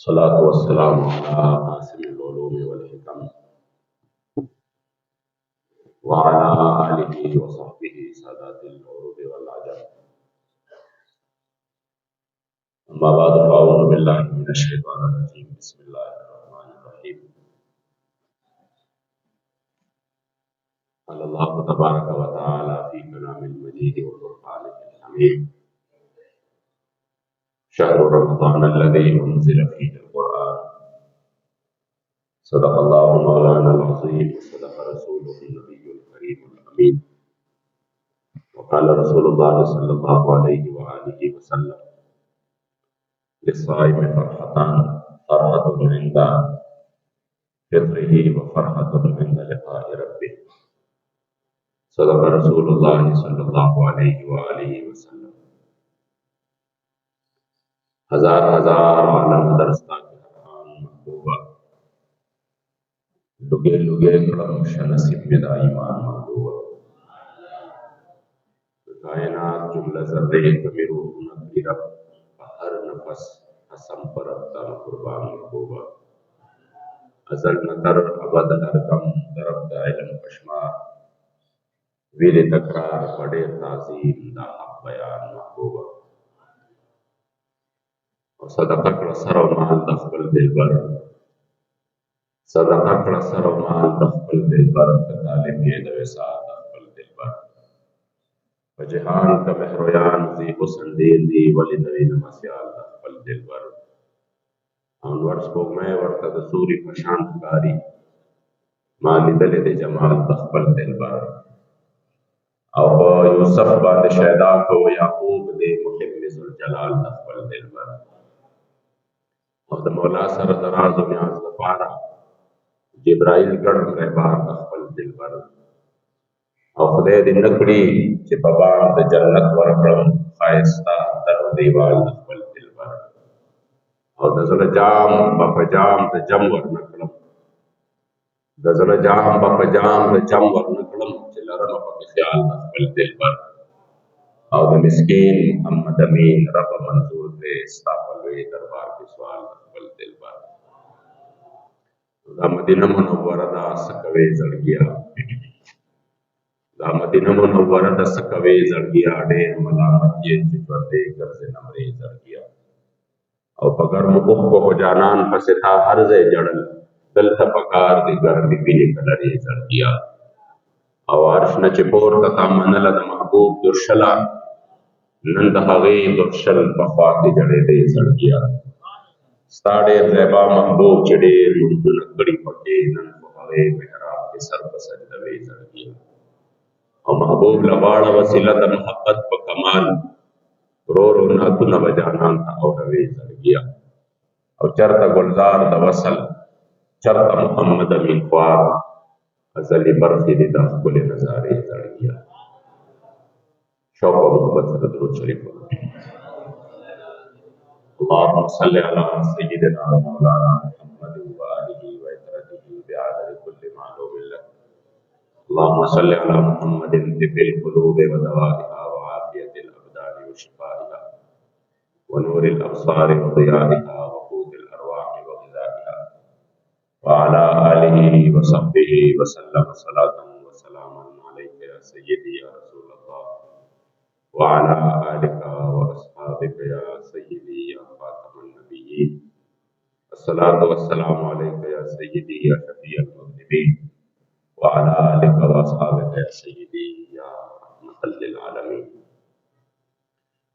सलातु वस्सलामु अला कासिमिल उलूम वल हिकम व अला आलिहि व सहबिहि सादातिल उरूब वल अजम। अम्मा बाद फ़अऊज़ु बिल्लाहि मिनश शैतानिर रजीम। बिस्मिल्लाहिर रहमानिर रहीम। क़ाल अल्लाहु तबारक व तआला फ़ी कलामिल मजीद व फ़ुरक़ानिल हमीद। शहरु रमज़ानल्लज़ी उन्ज़िला फ़ीहिल क़ुरआन। सदक़ल्लाहु मौलानल अज़ीम व सदक़ रसूलुहुन नबियुल करीमुल अमीन। व क़ाल रसूलुल्लाह सल्लल्लाहु अलैहि व आलिहि वसल्लम लिस्साइमि फ़रहतान, फ़रहतुन इंदा फ़ित्रिही व फ़रहतुन इंदा लिक़ाइ रब्बिह। सदक़ रसूलुल्लाह सल्लल्लाहु अलैहि व आलिहि वसल्लम। हजार हजार आलम दरस्ता के हराम महबूबा, लुगे लुगे कड़म शनसिब में ईमान महबूबा। कायनात जुमला ज़र्रे कमी रूह नक़ी रब, हर नफस हसम पर अब्दा कुर्बान महबूबा। अज़ल नतर अबद हर दम दरब्दा इल्म कशमार, वीर तकरार बड़े ताज़ीम दा हक़ बयान महबूबा। और सदक़ा कड़ा सर व माल दख़्बल दिलबर, सदक़ा कड़ा सर व माल दख़्बल दिलबर, तालिब ये दवेसा दख़्बल दिलबर। वजहान का महरोयान ज़ी हुस्न दीन दी वली नवी नमस्याल दख़्बल दिलबर। वर्ष को मैं वर्ता दसूरी प्रशांत कारी, माली दले दे जमाल दख़्बल दिलबर। और यूसुफ बाद शैदा को याकूब दे मुहिब ज़ुल जलाल दख़्बल दिलबर। और मौला सर दराज व न्याज़ लपारा, जिब्राइल गढ़ रहबार दख़्बल दिलबर। और खुदे दी नकड़ी चे बबाम द जन्नत वरकड़म, ख़ाइस्ता दर व दीवाल दख़्बल दिलबर। और दज़ल जाम बपजाम द जम वर नकड़म, दज़ल जाम बपजाम द जम वर नकड़म, चे लरम पक ख़याल दख़्बल दिलबर। और द मिस्कीन मोहम्मद अमीन रब मंजूर दे इस्ताफ़ल दरबार के सवाल दख़्बल दिलबर। दा मदीना मुनव्वरा दा सकवे ज़ड़गिया, दा मदीना मुनव्वरा दा सकवे ज़ड़गिया, ढेर मलामत ये चितवते कर्ज़ नमरे ज़ड़गिया। और पगर मुकुह को जानान फसे था हर जे जड़ल, दल तपकार दी गर्दी पीली कलर ये ज़ड़गिया। और अर्श न चिपोर तथा मनल द महबूब दुर्शला, नंद हगे दुर्शल बख्वाती जड़े दे ज़ड़गिया। स्ताड़े ज़ैबा महबूब चढ़े मुंदुन कड़ी पके, नंद हगे मेहराब के सर पर सजदवे ज़ड़गिया। और महबूब लबाड़ा वसीला द मोहब्बत प कमाल, रो रो नातु न बजाना था और वे ज़ड़गिया। और चरता गुलजार द वसल, चरता मोहम्मद अमीन ख्वार, अज़ली बरफ़ी दी दख़्बुल नज़ारे ज़ड़गिया। शौक़ व मोहब्बत से दुरूद शरीफ पढ़ो। अल्लाहुम्मा सल्लि अला सय्यिदिना व मौलाना मुहम्मद व आलिहि व इतरतिहि बिअदद कुल्लि मालूमिन लक। अल्लाहुम्मा सल्लि अला मुहम्मदिन तिब्बिल क़ुलूबि व दवाइहा व आफ़ियतिल अबदानि व शिफ़ाइहा व नूरिल अब्सारि व ज़ियाइहा व क़ूतिल अरवाहि व ग़िज़ाइहा व अला आलिहि व सहबिहि व सल्लम सलातन व सलामन अलैका या सय्यिदी या रसूलल्लाह व अला आलिका व अस्हाबिका या सय्यिदी या ख़ातमन नबिय्यीन। अस्सलातु वस्सलामु अलैका या सय्यिदी या शफ़ीअल मुज़निबीन व अला आलिका व अस्हाबिका या सय्यिदी या रहमतल लिल आलमीन।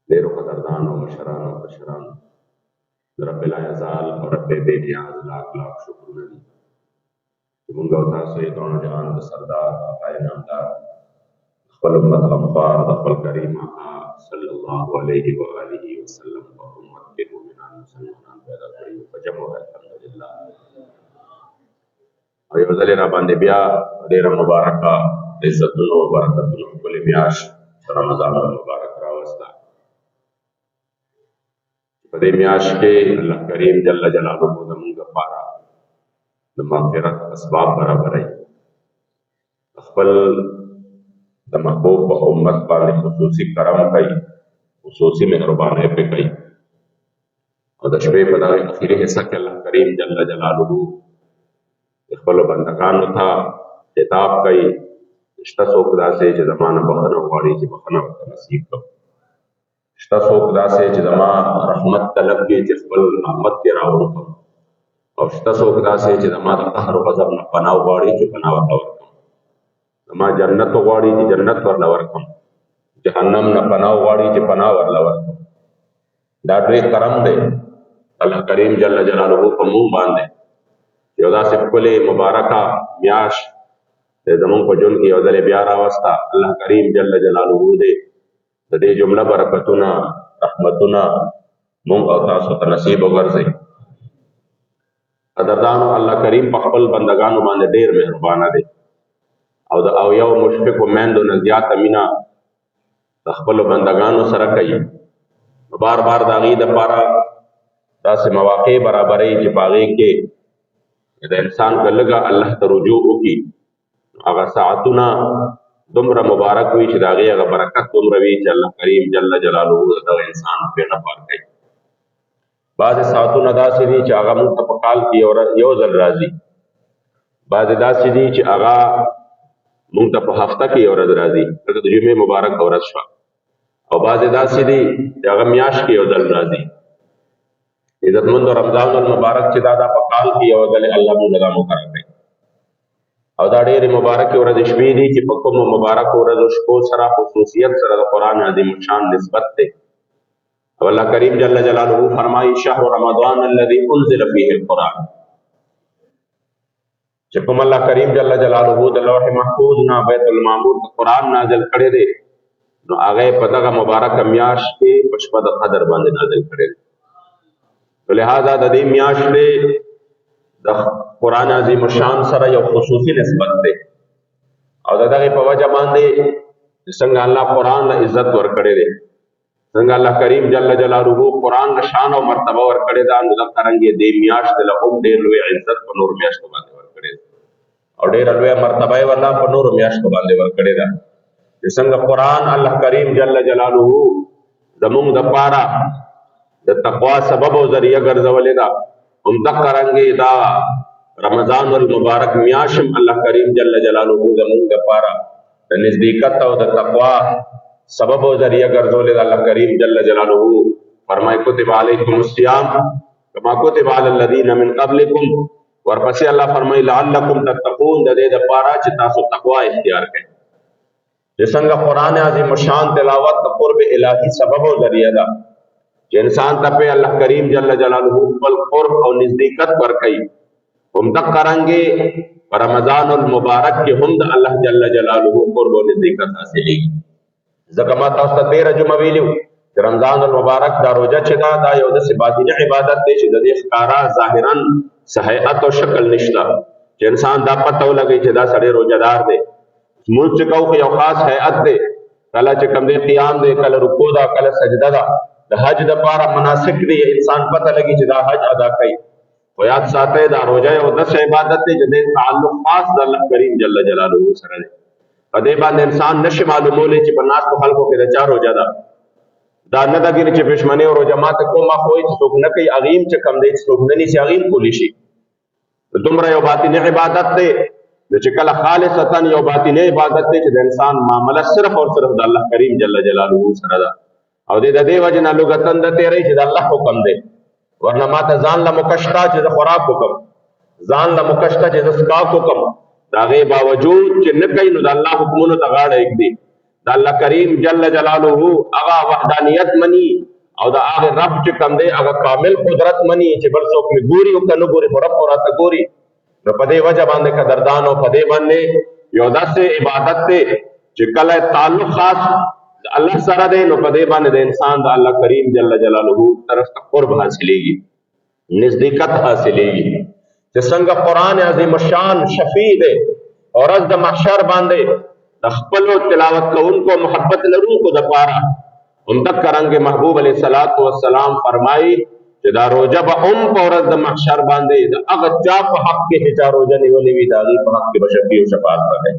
देर क़दरदान व मशरान व बशरान रब्बिल आज़ाल और रब्बे बेनियाज़ लाख लाख शुक्र नदी मुंगा तासो ये दोनों जहान द सरदार आक़ाए नामदार ख़ुल उम्मत गमख़ार ख़ुल करीम आका सल्लल्लाहु अलैहि व आलिहि वसल्लम व उम्मत के मोमिनान मुसलमानान पैदा करी वजम है अल्हम्दुलिल्लाह। और ये वज़ले राबांदे बिया डेरा मुबारका इज़्ज़तुन व बरकतुन कुल मियाश रमज़ान मुबारक रावस्ता। पदे मियाश के अल्लाह करीम जल्ल जलालुहु ज़मुंगा पारा द मग़फ़िरत असबाब बराबर है। अख़बल द महबूब व उम्मत पाले खुसूसी करम कई, खुसूसी मेहरबानी पे कई। او د شپې په دغه اخري حصہ کې الله کریم جل جلاله خپلو بندګانو ته خطاب کوي. شته څوک داسې چې زما نه بخښنه غواړي چې بخښنه ورته نصیب کړم. شته څوک داسې چې زما رحمت طلب کوي چې خپل رحمت کې راوړم. او شته څوک داسې چې زما د قهر او غضب نه پناه غواړي چې پناه ورته ورکړم. زما جنت غواړي چې جنت ورله ورکړم. جهنم نه پناه غواړي چې پناه ورله ورکړم. دا ډېر کرم دی الله کریم جل جلاله په موږ باندې یو داسې ښکلې مبارکه میاشت زمونږ په ژوند کې یو ځلې بیا راوسته. الله کریم جل جلاله دې د دې جمله برکتونه رحمتونه مونږ او تاسو ته نصیب وګرځوي. قدردانو الله کریم په خپل بندګانو باندې ډېر مهربانه دی او یو مشفقو میندو نه زیاته مینه د خپلو بندګانو سره کوي. بار بار د هغې دپاره داسې مواقع برابروي چې په هغې کې د انسان که لږه الله ته رجوع وکړي هغه ساعتونه دومره مبارک وي چې د هغې هغه برکت دومره وي چې الله کریم جل جلاله د دغه انسان پرې نفار کوي. بعضې ساعتونه داسې دي چې هغه موږ ته په کال کې یو ځل راځي. بعضې داسې دي چې هغه موږ ته په هفته کې یو ورځ راځي، لکه د جمعې مبارکه ورځ شوه. او بعضې داسې دي چې هغه میاشت کې یو ځل راځي. عزتمندو رمضان المبارک چې دا په کال کې یو ځل الله موږ له دا مقرر کوي. او دا ډېرې مبارکې ورځې شپې دي چې په کومو مبارکو ورځو شپو سره خصوصیت سره د قرآن عظیم الشان نسبت دی. او الله کریم جل جلاله فرمایي شهر رمضان الذي انزل فيه القرآن، چې کوم الله کریم جل جلاله د لوح محفوظ نه بیت المعمور ته قرآن نازل کړی دی نو هغه په دغه مبارکه میاشت کې په شپه د قدر باندې نازل کړی دی. لہذا د دې میاشتې د قرآن عظیم الشان سره یو خصوصي نسبت دی او د دغې په وجه باندې څنګه الله قرآن له عزت ورکړی دی، څنګه الله کریم جل جلاله قرآن له شان او مرتبه ورکړې ده، نو دغرنګې دې میاشت له هم ډېر لوی عزت په نورو میاشتو باندې ورکړې ده او ډېره لویه مرتبه یې والله په نورو میاشتو باندې ورکړې ده. چې څنګه قرآن الله کریم جل جلاله زمونږ دپاره د تقوا سبب او ذریعه ګرځولې ده، همدغرنګې دا رمضان المبارک میاشم الله کریم جل جلاله زمونږ دپاره د نزدېکت او د تقوا سبب او ذریعہ ګرځولې ده. الله کریم جل جلاله فرمایي کتب علیکم الصیام کما کتب علی الذین من قبلکم، ورپسې الله فرمایي لعلکم تتقون، د دې دپاره چې تاسو تقوا اختیار کړئ. چې څنګه قرآن عظیم الشان تلاوت د قرب الهی سبب او ذریعہ ده چې انسان ته په الله کریم جل جلاله خپل قرب او نزدېکت ورکوي، همدغرنګې په رمضان المبارک کې هم د الله جل جلاله قرب او نزدېکت حاصلېږي. ځکه ما تاسو ته تېره جمعه ویلي وو چې رمضان المبارک دا روژه چې دا یو داسې باطني عبادت دی چې د دې ښکاره ظاهرا څه هیئت او شکل نشته چې انسان دا پته ولګوي چې دا سړی روژهدار دی. لمونځ چې کوو خو یو خاص هیئت دی، کله چې کوم دی قیام دی، کله رکوع ده، کله سجده ده. د حج دپاره مناسک دی، انسان پته لګي چې دا حج ادا کوي. خو یاد ساتئ دا روژه یو داسې عبادت دی چې د تعلق خاص د الله کریم جل جلاله سره دی. په دې باندې انسان نشي معلومولی چې په ناستو خلکو کې د چا روژه ده. دا نه ده ګینې چې پښمنۍ او روژه ماته کوم خو چې څوک نه کوي هغې هم چې کوم دی چې څوک نه نیسي هغې هم کولی شي. دومره یو باطني عبادت دی چې کله خالصتا یو باطني عبادت دی چې د انسان معامله صرف او صرف د الله کریم جل جلاله سره ده او د دې وجې نه لږه تنده تېروي چې د الله حکم دی. ورنه ماته ځان له مکشته چې زه خوراک وکړم، ځان له مکشته چې زه څښاک وکړم، د هغې باوجود چې نه کوي نو د الله حکمونو ته غاړه ږدي. د الله کریم جل جلاله هغه وحدانیت مني او د هغې رب چې کوم دی هغه کامل قدرت مني چې بل څوک مې ګوري او که نه ګوري خو رب خو راته ګوري. نو په دې وجه باندې قدردانو په دې باندې یو داسې عبادت دی چې کله تعلق خاص د الله سره دی نو په دې باندې د انسان د الله کریم جل جلاله طرف ته قرب حاصلېږي، نزدېکت حاصلېږي. چې څنګه قرآن عظیم الشان شفیع دی او ورځ د محشر باندې د خپلو تلاوت کوونکو محبت لرونکو دپاره همدغرنګې محبوب علیه الصلاة والسلام فرمایي چې دا روژه به هم په ورځ د محشر باندې د هغه چا په حق کې چې چا روژه نیولې وي د هغې په حق کې به شفیع او شفاعت وکړي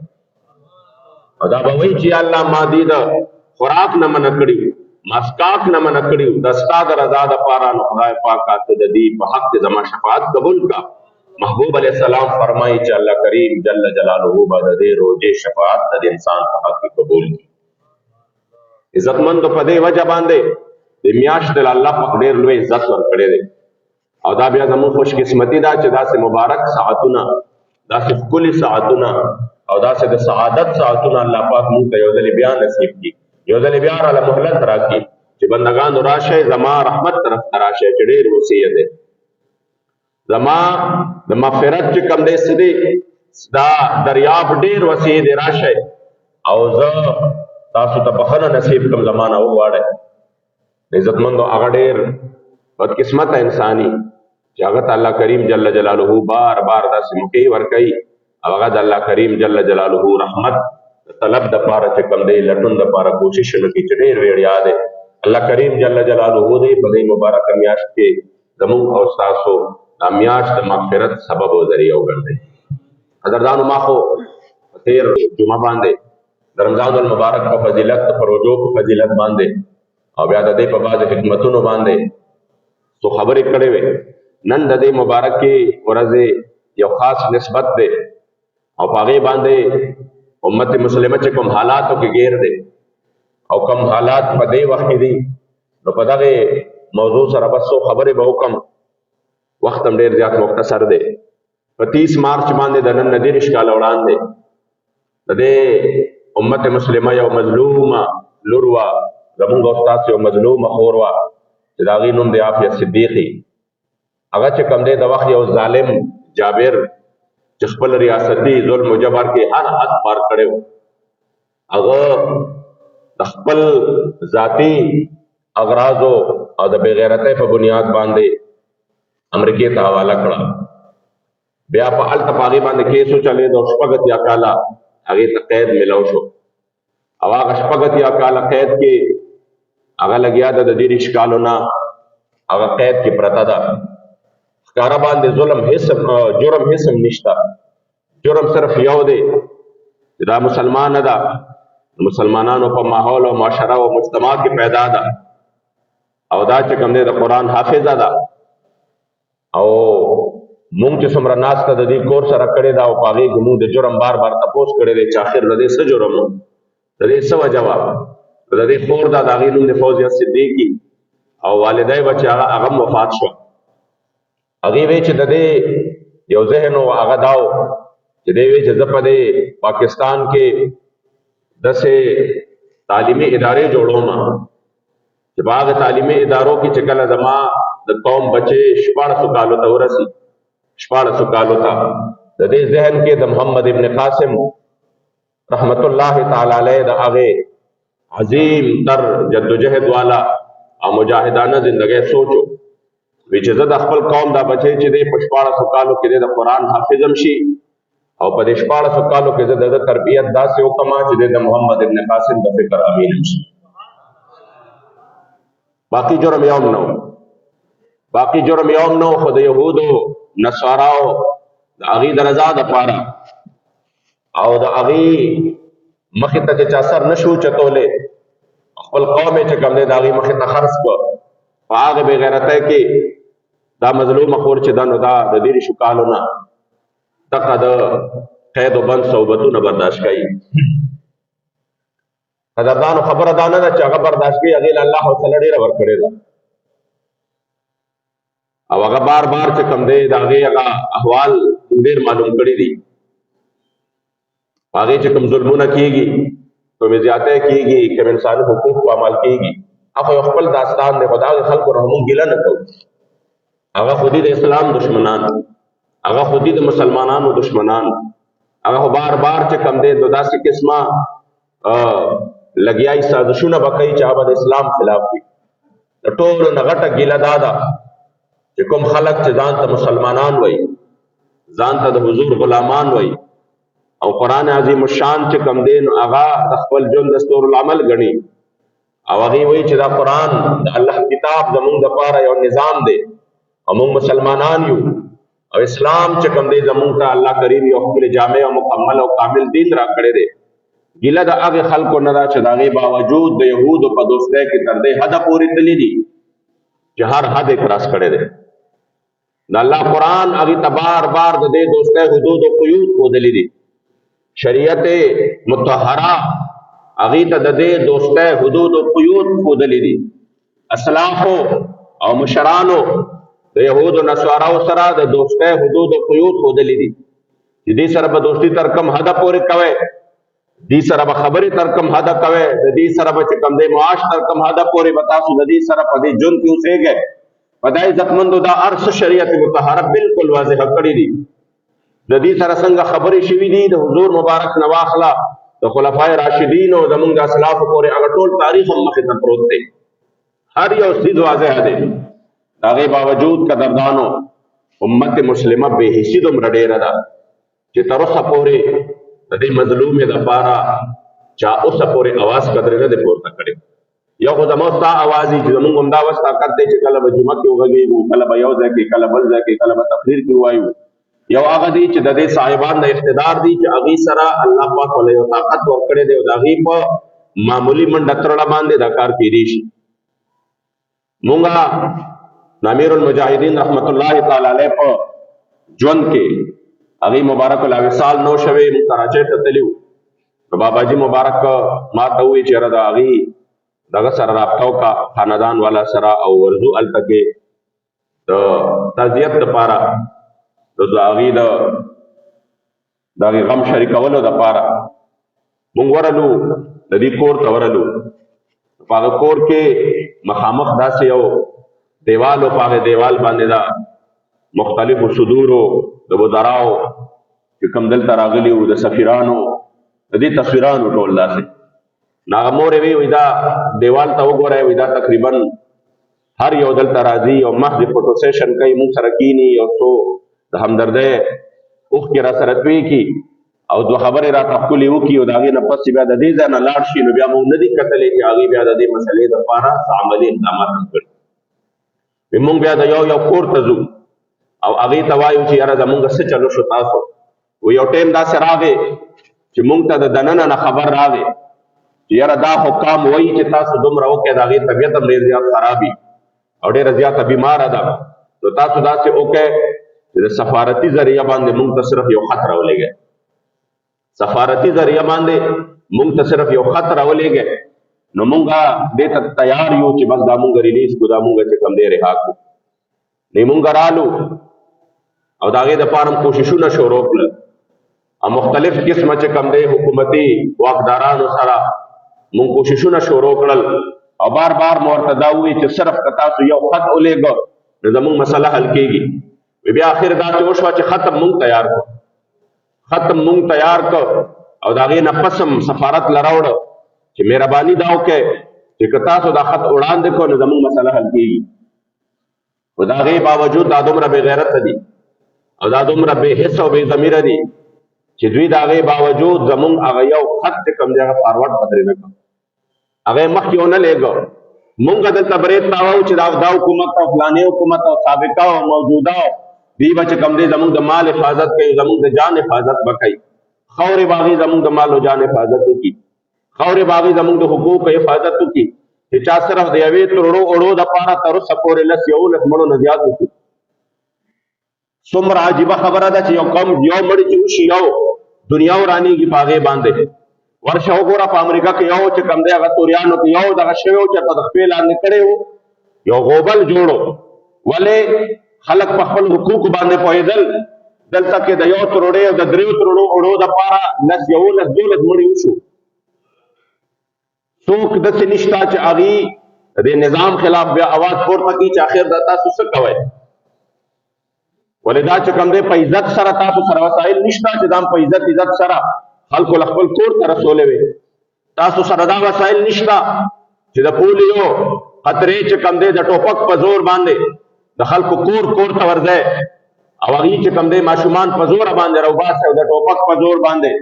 او دا به وایي چې الله ما دې د خوراک نه منع کړي، مسکاک نه منع کړي د ستا د رضا دپاره، نو خدای پاکه ته د دې په حق کې زما شفاعت قبول کا. محبوب علیہ السلام فرمایي چې الله کریم جل جلاله به د دې روزې شفاعت د انسان په حق کې قبول کړي. عزتمند په دې وجه باندې د میاشت د الله پاک ډېر لوی عزت ورکړی دی، او دا بیا زموږ خوش قسمتي ده چې داسې مبارک ساعتونه، داسې ښکلي ساعتونه او داسې د سعادت ساعتونه الله پاک موږ ته یو ځلې بیا نصیب کړي، یو ځلې بیا راله مهلت راکړي چې بندګانو راشئ زما رحمت طرف ته راشئ، چې ډېر وصیت دی زما د مغفرت چې کوم دی څه دی دا دریاب ډېر وسیع دی، راشئ او زه تاسو ته بخښنه نصیب کړم زما نه وغواړئ. عزتمندو هغه ډېر بدقسمته انساني چې هغه ته الله کریم جل جلاله بار بار داسې موقعې ورکوي او هغه د الله کریم جل جلاله رحمت طلب دپاره چې کوم دی لټون دپاره کوشش وکړي چې ډېر ویړیا دی. الله کریم جل جلاله دی په دې مبارکه میاشت کې زموږ او ستاسو دا میاشت د مغفرت سبب او ذریعه وګرځوي. قدردانو ما خو په تېر جمعه باندې د رمضان المبارک په فضیلت، په روژو په فضیلت باندې او بیا د دې په بعضې خدمتونو باندې څو خبرې کړې وې. نن د دې مبارکې ورځې یو خاص نسبت دی او په هغې باندې امت مسلمه چې کوم حالاتو کې ګیر دی او کوم حالات په دې وخت کې دي، نو په دغې موضوع سره بس څو خبرې به وکړم. وخت هم ډېر زیات مختصر دی. په 30 مارچ باندې د نن نه 30 کاله وړاندې د دې امت مسلمه یو مظلومه لور وه، زمونږ او ستاسو یو مظلومه خور وه چې د هغې نوم دی عافیه صدیقي. هغه چې کوم دی د وخت یو ظالم جابر چې خپل ریاستي ظلم و جبر کې هر حد پار کړی و، هغه د خپل ذاتي اغراضو او د بېغیرتۍ په بنیاد باندې امریکې ته حواله کړه. بیا په هلته په هغې باندې کیس وچلېد او 80 کاله هغې ته قید میلاو شو او هغه 80 کاله قید کې هغه لګیا ده د 30 کالو نه هغه قید کې پرته ده. ښکاره باندې ظلم جرم هېڅ هم نشته، جرم صرف یو دی چې دا مسلمانه ده، مسلمانانو په ماحول او معاشره او مجتمع کې پیدا ده او دا چې کوم دی د قرآن حافظه ده او مونږ چې څومره ناسته د دې کور سره کړې ده او په هغې کې مونږ د جرم بار بار تپوس کړی دی چې آخر د دې څه جرم و، د دې څه وجه وه. د دې خور ده د هغې نوم د فوزیه صدیقي او والدی به چې هغه هم وفات شوه. هغې وی چې د دې یو ذهن و هغه دا و چې دی وی چې زه په دې پاکستان کې داسې تعلیمي ادارې جوړوم چې په هغه تعلیمي ادارو کې چې کله زما د قوم بچې 1400 کالو ته ورسي، 1400 کالو ته د دې ذهن کې د محمد ابن قاسم رحمت الله تعالی علیه د هغې عظیم تر جدوجہد والا او مجاهدانه زندګۍ سوچو وی چې زه د خپل قوم دا بچی چې دی په 1400 کالو کې د قرآن حافظ هم شي او په دې 1400 کالو کې زه د تربیت داسې وکړم چې د محمد ابن قاسم د فکر امین هم شي. باقي جرم یوم نه و، باقي جرم یوم نه و، خو د یهودو نصاراو د هغې د رضا دپاره او د هغې مخې ته چې چا سر نه شو چتولی، خپل قوم یې چې کوم دی د هغې مخې ته خرڅ کړه. په هغې بېغیرتۍ کې دا مظلومه خور چې ده نو دا د 30 کالو نه دغه د قید و بند صحبتونه برداشت کوي. قدردانو خبره دا نه ده چې هغه برداشت کوي، هغې له الله حوصله ډېره ورکړې ده او هغه بار بار چې کوم دی د هغې هغه احوال ډېر معلوم کړي دي. هغې چې کوم ظلمونه کېږي، کومې زیاتۍ کېږي، کوم انساني حقوق پامال کېږي، هغه یو خپل داستان دی. خو د هغې خلکو نه موږ ګیله نه کوو. هغه خو دي د اسلام دشمنان، هغه خو دي د مسلمانانو دشمنان، هغه خو بار بار چې کوم دی د داسې قسمه لګیایي سازشونه به کوي چې هغه د اسلام خلاف وي. د ټولو نه غټه ګیله دا ده چې کوم خلک چې ځان ته مسلمانان وایي، ځان ته د حضور غلامان وایي او قرآن عظیم الشان چې کوم دی نو هغه د خپل ژوند دستور العمل ګڼي او هغې وایي چې دا قرآن د الله کتاب زمونږ دپاره یو نظام دی او موږ مسلمانان یو او اسلام چې کوم دی زمونږ ته الله کریم یو ښکلی جامع او مکمل او کامل دین را کړی دی. ګیله د هغې خلکو نه ده چې د هغې باوجود د یهودو په دوستۍ کې تر دې حده پورې تللي دي چې هر حد یې کراس کړی دی. د الله قرآن هغې ته بار بار د دې دوستۍ حدود او قیود ښودلي دي. شریعت مطهره هغې ته د دې دوستۍ حدود او قیود ښودلي دي. اسلافو او مشرانو د یهودو نصاراو سره د دوستۍ حدود او قیود ښودلي دي چې دې سره به دوستي تر کوم حده پورې کوئ، دې سره به خبرې تر کوم حده کوئ، د دې سره به چې کوم دی معاش تر کوم حده پورې به تاسو د دې سره په دې ژوند کې اوسېږئ. په دا عزتمندو دا هر څه شریعت مطهره بالکل واضحه کړي دي. د دې سره څنګه خبرې شوي دي د حضور مبارک نه واخله د خلفای راشدینو زمونږ د اسلافو پورې هغه ټول تاریخ هم مخې ته پروت دی. هر یو څیز واضح دی. د هغې باوجود قدردانو امت مسلمه بې حسي دومره ډېره ده چې تر اوسه پورې د دې مظلومې دپاره چا اوسه پورې اواز قدرې نه دی پورته کړی. یو خو زما ستا اواز چې زمونږ همدا وس طاقت دی چې کله به جمعه کې وغږېږو، کله به یو ځای کې، کله بل ځای کې، کله به تقریر کې ووایو. یو هغه دی چې د دې صاحبان د اقتدار دي چې هغې سره الله پاک ولې یو طاقت ورکړی دی او د هغې په معمولي منډه ترړه باندې دا کار کېدی شي. مونږه د امیر المجاهدین رحمت الله تعالی علیه په ژوند کې هغې مبارک الوصال نو شوې مونږ کراچۍ ته تللي وو. نو باباجي مبارک ما ته ووایي چې یاره د هغې دغه سره رابطه وکړه خاندان والا سره او ورځو هلته کې د تعزیت دپاره د هغې د هغې غم شریکولو دپاره مونږ ورلو، د دې کور ته ورلو. په هغه کور کې مخامخ داسې یو دیوال و، په هغې دیوال باندې دا مختلفو صدورو د وزراو چې کوم دلته راغلي وو د سفیرانو د دې تصویرانو ټول داسې. نو هغه مور یې وایي دا دیوال ته وګورئ، وایي دا تقریبا هر یو دلته راځي او محض فوټو سیشن کوي، موږ سره کینی او څو د همدردۍ اوښکې را سره توی کړي او دوه خبرې راته ښکلې وکړي او د هغې نه پس بیا د دې ځای نه لاړ شي. نو بیا موږ نه دي کتلی چې هغې بیا د دې مسلې دپاره څه عملي اقدامات هم کړي. موږ بیا د یو یو کور ته ځو او هغې ته وایو چې یاره زمونږ څه چلو شو تاسو. و یو ټیم داسې راغی چې موږ ته د دننه نه خبر راغی چې یاره دا حکام وایي چې تاسو دومره وکړئ، د هغې طبیعت هم ډېر زیات خراب وي او ډېره زیاته بیماره ده. نو تاسو داسې وکړئ چې د سفارتي ذریعه باندې موږ ته صرف یو خط راولېږئ، سفارتي ذریعه باندې موږ ته صرف یو خط راولېږئ. نو موږ دې ته تیار یو چې بس دا موږ ریلیز کړو، دا موږ چې کوم دی رها کړو. نو موږ رالو او د هغې دپاره هم کوششونه شروع کړل او مختلف قسمه چې کوم دی حکومتي واکدارانو سره موږ کوششونه شروع کړل او بار بار مو ورته دا ووایي چې صرف که تاسو یو خط ولېږه نو زموږ مسله حل کېږي. بیا آخر دا چې وشوه چې خط موږ تیار کړو، خط موږ تیار کړ او د هغې نه پس هم سفارت له راوړه چې مهرباني دا وکړئ چې که تاسو دا خط وړاندې کړو نو زموږ مسله حل کېږي. خو د هغې باوجود دا دومره بې غیرته دي او دا دومره بې حس او بې ضمیره دي چې دوی د هغې باوجود زموږ هغه یو خط چې کوم دی هغه فارورډ پدرې نه کړ، هغه یې مخکې ونه لېږه. مونږ دلته برید تاوو چې دا حکومت او فلانې حکومت او سابقه او موجوده دی به چې کوم دی زموږ د مال حفاظت کوي، زموږ د جان حفاظت به کوي. خورې به هغې زموږ د مال او جان حفاظت وکړي، خورې به هغې زموږ د حقوقو حفاظت وکړي چې چا صرف د یوې ترړو اړو دپاره تر اوسه پورې 11 مړو نه زیات وکړي. څومره عجیبه خبره ده چې یو قوم یو مړي چې وشي یو دنیا ورانېږي په هغې باندې. ورشه وګوره په امریکا کې یو چې کوم دی هغه توریانو کې یو دغه شوی و چې په د خپې لاندې کړی و، یو غوبل جوړ و. ولې خلک په خپل حقوقو باندې پوهېدل. دلته کې د یو ترړې او د 3 ترړو اړو دپاره 11-12 مړي وشو. څوک داسې نشته چې هغې د دې نظام خلاف بیا اواز پورته کړي چې آخر دا تاسو څه کوئ. ولې دا چې کوم دی په عزت سره تاسو سره وسایل نشته چې دا په عزت سره خلکو له خپل کور ته رسولې وي. تاسو سره دا وسایل نشته چې د پولیو خطرې چې کوم دی د ټوپک په زور باندې د خلکو کور ته ورځئ او هغې چې کوم دی ماشومان په زوره باندې راوباسئ او د ټوپک په زور باندې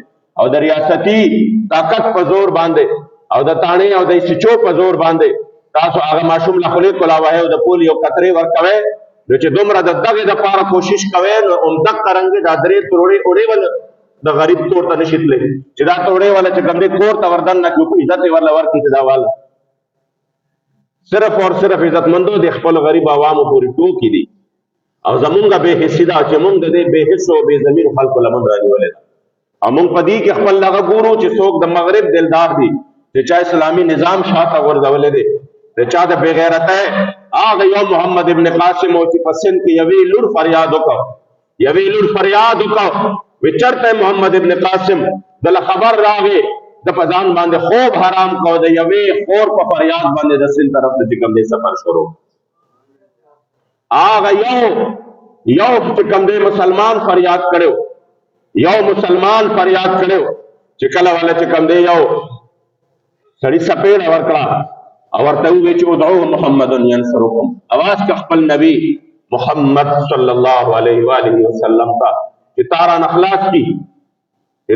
او د ریاستي طاقت په زور باندې او د تاڼې او د سچو په زور باندې تاسو هغه ماشوم له خولې کولاوئ او د پولیو قطرې ورکوئ. نو چې دومره د دغې دپاره کوشش کوئ نو همدغه رنګې دا 3 ترړې اړې ول د غریب کور ته نشي تللی چې دا توړې والا چې کوم دی کور ته وردن نه کړو، عزت یې ورله ورکړي چې دا والا صرف اور صرف عزتمندو د خپل غریب عوامو پورې ټوکې دي او زمونږ بې حسي ده چې مونږ د دې بې حسو او بې ضمیر خلکو لمن رانیولې ده او مونږ په دې کې خپل دغه ګورو چې څوک د مغرب دلدار دي چې چا اسلامي نظام شاته غورځولی دی د چا د بې غیرته هغه یو محمد ابن قاسم او چې په سند کې یوې لور فریاد وکړ وی چرته محمد ابن قاسم دله خبر راغې د په ځان باندې خوب حرام کو د یوې خور په فریاد باندې د سند طرف ته چې کوم دی سفر شروع هغه یو چې کوم دی مسلمان فریاد کړو چې کله والا چې کوم دی یو سړی سپېړه ورکړه او ورته وویل چې ادعوه محمد ینصرکم اواز که خپل نبی محمد صلی الله علیه و آله وسلم ته چې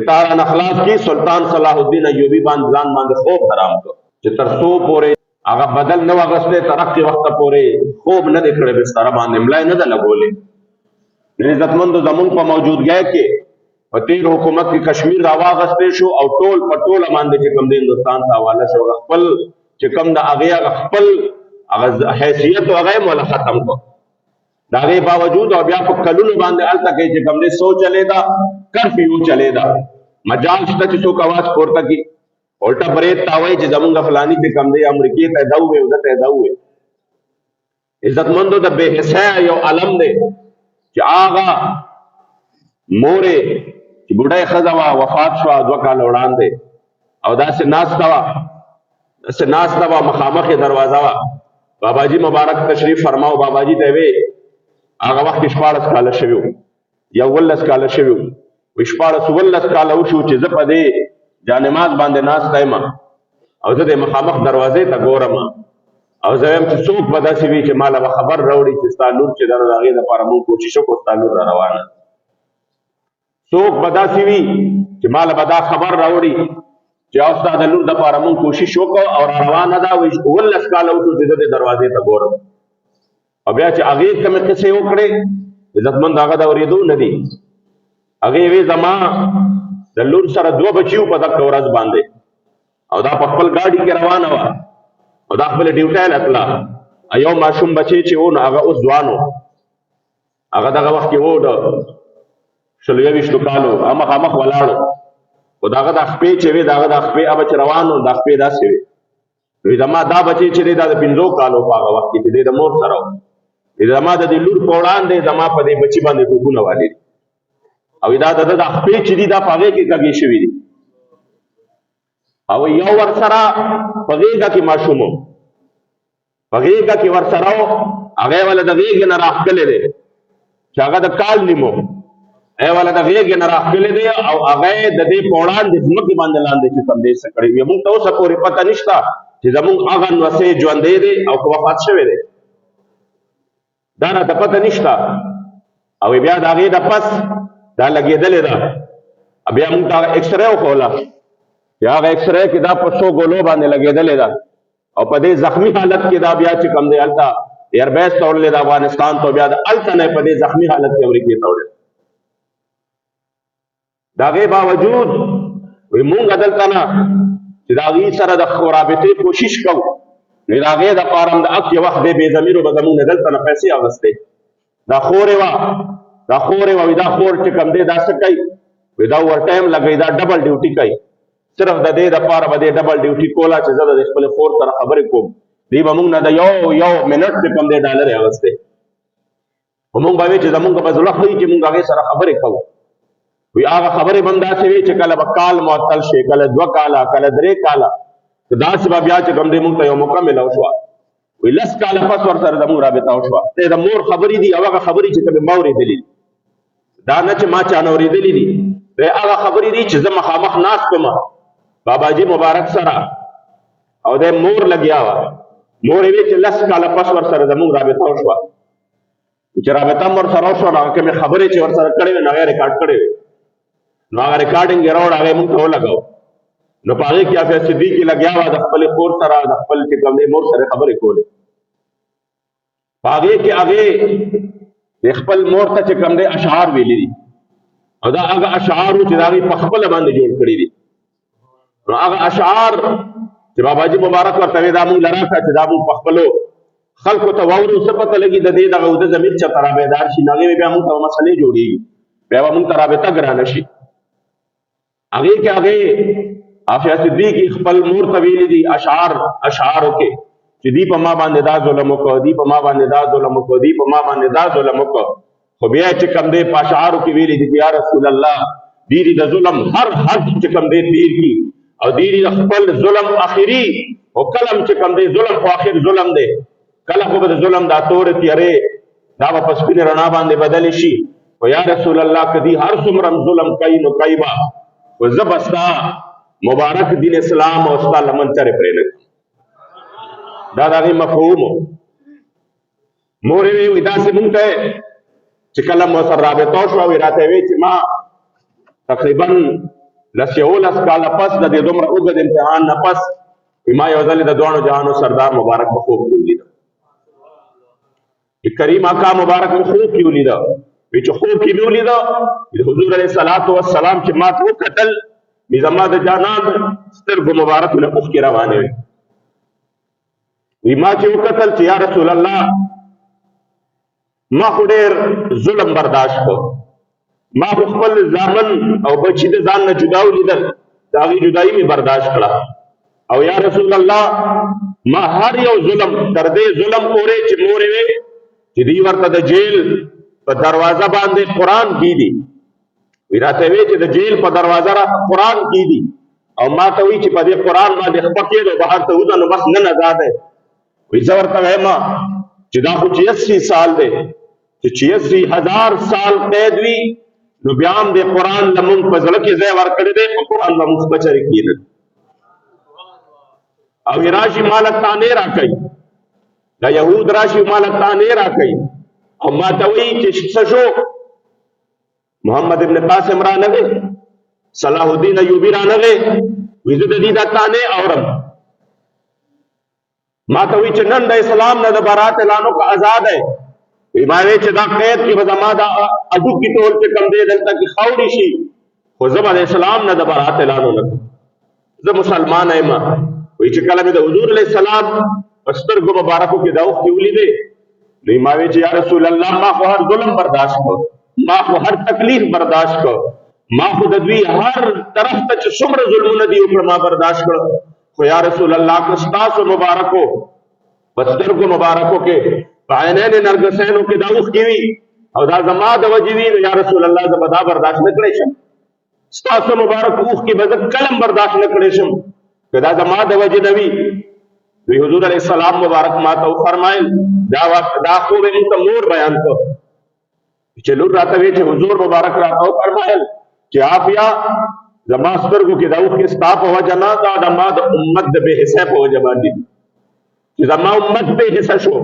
تارا نخلاص کی سلطان صلاح الدین ایوبی باندې ځان باندې خوب حرام کړ چې تر څو پورې هغه بدل نه واغسته ترقی وخت پورې خوب نه دی کړی بستر باندې ملای نه ده لګولې عزتمندو زمون په موجودګۍ کې په تیر حکومت کې کشمیر راواغسته شو او ټول پټول باندې چې کوم د هندستان ته حواله شو خپل چې کوم د هغه خپل هغه حیثیت او هغه مولا ختم کو دا غي باوجود او بیا په کلونو باندې الته کې چې کوم دې سوچ چلے دا کرفیو چلے دا مجال شته چې څوک आवाज پورته کی الټا بریت تاوي چې زمونږ فلانی چې کوم دې امریکای ته داوي او دته داوي عزتمندو د بے حسا یو علم دی چې آغا مورې چې بډای خزوا وفات شو 2 کال وړاندې او داسې ناس وا مخامخ دروازه وا بابا جی مبارک تشریف فرماو بابا جی ته وی هغه وخت 14 کال شوی یا 18 کال شوی و 14 کال وشو چې زه په دې جانماز باندې ناس تایم او زه د مخامخ دروازې ته ګورم او زه هم چې څوک به داسې وي چې مالا به خبر راوړي چې ستا لور چې در هغې دپاره مونږ کوشش وکړو ستا لور را روانه څوک به داسې وي چې مالا به دا خبر راوړي چې او ستا د لور دپاره مونږ کوشش وکړو او را روانه ده 18 کاله وشو چې زه د دروازې ته ګورم او بیا چې هغې کومې قصې وکړې عزتمند هغه د اورېدو نه دي هغې وې زما د لور سره 2 بچي وو په دغه ورځ باندې او دا په خپل ګاډي کې روانه وه او دا خپل ډیوټي لتله یو ماشوم بچی چې و نو هغه اوس ځوان و هغه دغه وخت کې و د 24 کالو مخامخ ولاړو خو د هغه د خپې چې وې د هغه د خپې هغه چې روان و د خپې داسې وې وی زما دا بچی چې دی دا د 15 کالو په هغه وخت کې چې دی د مور سره و زما د دې لور په وړاندې زما په دې بچي باندې ټوپونه والي او دا د خپې چې دی دا په هغې کې کږې شوي دي او یو ورسره په غېږه کې ماشوم و په غېږه کې ورسره و هغې والا د غېږې نه راښکلی دی چې هغه د کال نیم و هغې والا د غېږې نه راښکلی دی او هغه د دې په وړاندې ځمکې باندې لاندې چې کوم دی څه کړی وي موږ ته اوسه پورې پته نشته چې زموږ هغه نوسې ژوندی دی او که وفات شوی دی دا راته پته نشته او بیا د هغې د پس دا لګېدلې ده بیا موږ ته اکسرې وښوله یا هغه اکسرې کې دا په 100 ګولو باندې لګېدلې ده او په دې زخمی حالت کې دا بیا چې کوم دی هلته ایربیس ته وړلې ده افغانستان ته بیا د هلته نه په دې زخمی حالت کې امریکې ته وړلې د هغې باوجود وایي مونږ دلته نه چې د هغې سره د رابطې کوشش کوو نو د هغې دپاره هم د هغ چې وخت دی بې ضمیرو به زمونږ نه دلته نه پیسې اخیستې دا خورې وه وایي دا خور چې کوم دی دا څه کوي وایي دا اوور ټایم لګوي دا ډبل ډیوټي کوي صرف د دې دپاره به دې ډبل ډیوټي کوله چې زه د خپلې خور سره خبرې کوم دوی به مونږ نه د یو منټ چې کوم دی ډالر یې اخیستی خو مونږ به وایي چې زمونږ به زړه ښایي چې مونږ هغې سره خبرې کوو وی هغه خبرې به هم داسې وي چې کله به کال معطل شي کله 2 کاله کله 3 کاله داسې به بیا چې کوم دی مونږ ته یو موقع مله وشوه وی 10 کاله پس ورسره زمونږ رابطه وشوه ته د مور خبرې دي او هغه خبرې چې کومې ما اورېدلې دي دا نه چې ما چا نه اورېدلې دي هغه خبرې دي چې زه مخامخ ناست وم بابا جی مبارک سره او د مور لګیا وه مور یې وی چې 10 کاله پس ورسره زمونږ رابطه وشوه چې رابطه هم ورسره وشوه نو هغه کومې خبرې چې ورسره کړې وې نو هغه ریکارډ کړې وې نو هغه ریکارډینګ یې راوړ هغه مونږ ته ولګاو نو په هغې کې حافظ صدیقي لګیا وه د خپلې خور سره د خپل چې کوم دی مور سره خبرې کولې په هغې کې هغې د خپل مور ته چې کوم دی اشعار ویلي دي او دا هغه اشعار چې دا غي په خپل باندې جوړ کړی دي. نو هغه اشعار چې بابا جی مبارک ورته دا مونږ لراکا چې دا مونږ په خپلو خلکو ته واورو څه پته لګي د دې دغه د زمین چې ترابیدار شي نو هغې بیا مونږ ته مسلې جوړېږي، بیا به مونږ ته رابطه ګرانه شي. هغې کې هغې عافیه صدیقي خپل مور ته ویلي دي اشعارو کې چې دی په ما باندې دا ظلم وکړو، دی په ما باندې دا ظلم وکړو، دی په ما باندې دا ظلم وکړو، خو بیا چې کوم دی په اشعارو کې ویلي دي یا رسول الله دی د ظلم هر حد چې کوم دی تیر کړي او دی د خپل ظلم آخري او کلم چې کوم دی ظلم خو آخر ظلم دی، کله خو به د ظلم دا تورې تیارې دا به په سپینې رڼا باندې بدلې شي. خو یا رسول الله که دی هر څومره ظلم کوي نو کوي به، خو زه به ستا مبارک دین اسلام او ستا لمن چرې پرې نه کړم. دا د هغې مفهوم و. مورې وی داسې مونږ ته چې کله مو سره رابطه شوه وی راته وی چې ما تقریبا 11 کاله پس د دې دومره اوږد امتحان نه پس ما یو ځل د دواړو جهانو سردار مبارک په خوب کې ولیده. کریم آقا مبارک په خوب کې ولیده. وی چې خوب کې مې ولیده حضور علیه الصلاۃ والسلام چې ما ته وکتل وی زما د جانان سترګو مبارک نه اوښکې روانې وې. وی ما چې وکتل چې یا رسول الله ما خو ډېر ظلم برداشت کړ، ما خو خپل زامن او بچي د ځان نه جدا ولیدل، د هغې جدایي مې برداشت کړه، او یا رسول الله ما هر یو ظلم تر دې ظلم پورې چې مورې وې چې دوی ورته د جیل په دروازه باندې قرآن کیدي، وی راته وی چې د جیل په دروازه راته قرآن کیدي او ما ته وی چې په دې قرآن باندې خپه کېدو بهر ته وځه نو بس نن ازاد دی. وی زه ورته وایم چې دا خو 86 سال دی چې 86,000 سال قید وي نو بیا هم د قرآن لمونږ په زړه کې ځای ورکړی دی، په قرآن به موږ بچرې کېدل. او راشي مالک تانې راکوي، دا یهود راشي مالک تانې راکوي او ما ته وایي چې څه شو محمد ابن قاسم رانغی، صلاح الدین ایوبی رانغی، وایي زه د دې دا تانې اورم. ما ته وایي چې نن د اسلام نه د برات اعلان وکړه آزاد دی. وایي ما وایي چې دا قید کې به زما دا هډوکي ټول چې کوم دی دلته کې خاورې شي خو زه به د اسلام نه د برات اعلان ونه کړم، زه مسلمان یم. وایي چې کله مې د حضور علیه السلام په سترګو مبارکو کې دا اوښکې ولیدې نو ما وایي چې یا رسول الله ما خو هر ظلم برداشت کړ، ما خو هر تکلیف برداشت کړ، ما خو د دوی هر طرف ته چې څومره ظلمونه دي وکړه ما برداشت کړ، خو یا رسول الله که ستاسو مبارکو په سترګو مبارکو کې په عینین نرګسینو کې دا اوښکې وي او دا زما د وجې وي نو یا رسول الله زه به دا برداشت نه کړی شم، ستاسو مبارک اوښکې به زه کلم برداشت نه کړی شم که دا زما د وجې نه وي. دوی حضور علیه السلام مبارک ما ته وفرمایل دا خو مې موږ ته مور بیان کړ چې لور راته وی چې حضور مبارک راته وفرمایل چې عافیه زما سترګو کې دا اوښکې ستا په وجه نه دا د ما د امت د بې حسۍ په وجه باندې چې زما امت بې حسه شو،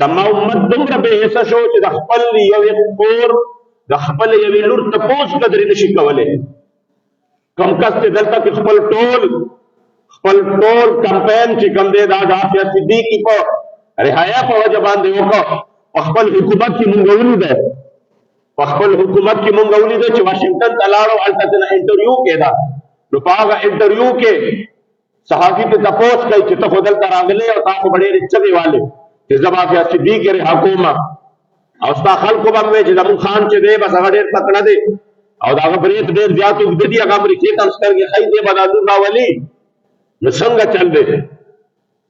زما امت دومره بې حسه شو چې د خپل یوې کور د خپل یوې لور تپوس قدرې نشي کولی. کوم کس چې دلته کې خپل ټول کمپین چې کوم دی دا د عافیه صدیقي په رهایا په وجه باندې وکړه، په خپل حکومت کې مونږ ولیده چې واشنګټن ته لاړو هلته ترنه انټرویو کېده نو په هغه انټرویو کې صحافي ته تپوس کوي چې ته خو دلته راغلی او تا خو به ډېرې چغې والې چې زه به عافیه صدیقي رها کوم او ستا خلکو به وایي چې زموږ خان چې دی بس هغه ډېر تکړه دی او د هغه برېت ډېر زیات اوږده دي، هغه امریکې ته هم سترګې ښایي دی به دا لور راولي نو څنګه چل دی؟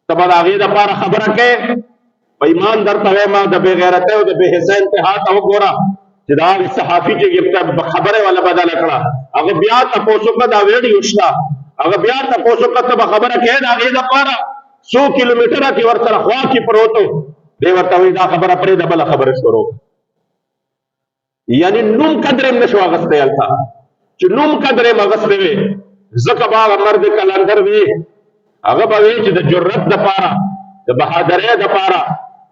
ته به د هغې دپاره خبره کوې؟ په ایمان درته وایم د بې غیرتۍ او د بې حسۍ انتها ته وګوره چې د هغې صحافي چې خبره یې والا بدله کړه هغه بیا تپوس وکړه دا ویډیو شته هغه بیا تپوس وکړه ته به خبره کوې د هغې دپاره 100 کیلومیټره کې ورسره خوا کې پروت و دی ورته وایي دا خبره پرېږده بله خبره شروع یعنی نوم قدر یې نشو اخیستی هلته چې نوم قدر یې اخیستی وی ځکه به هغه مرد کلندر وی هغه به وی چې د جرت دپاره د بهادرۍ دپاره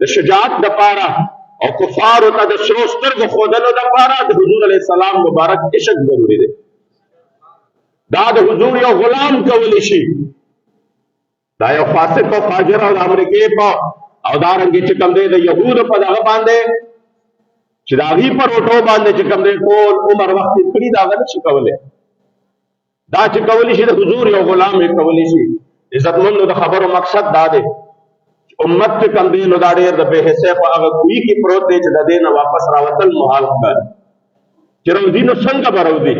د شجاعت دپاره او کفارو ته د سرو سترګو ښودلو دپاره د حضور علیه السلام مبارک عشق ضروري دی. دا د حضور یو غلام کولی شي، دا یو فاسق او فاجر او د امریکې په او دارنګې چې کوم دی د یهودو په دغه باندې چې چې د هغې پر اوټو باندې چې کوم دی ټول عمر وخت تېر کړي د هغه نه شي کولی. دا چې کولی شي د حضور یو غلام یې کولی شي. عزتمندو د خبرو مقصد دا دی امت چې کوم دی نو دا ډېر د بې حسۍ په هغه کوی کې پروت دی چې د دې نه واپس راوتل محال ښکاري. چې روځي نو څنګه به روځي؟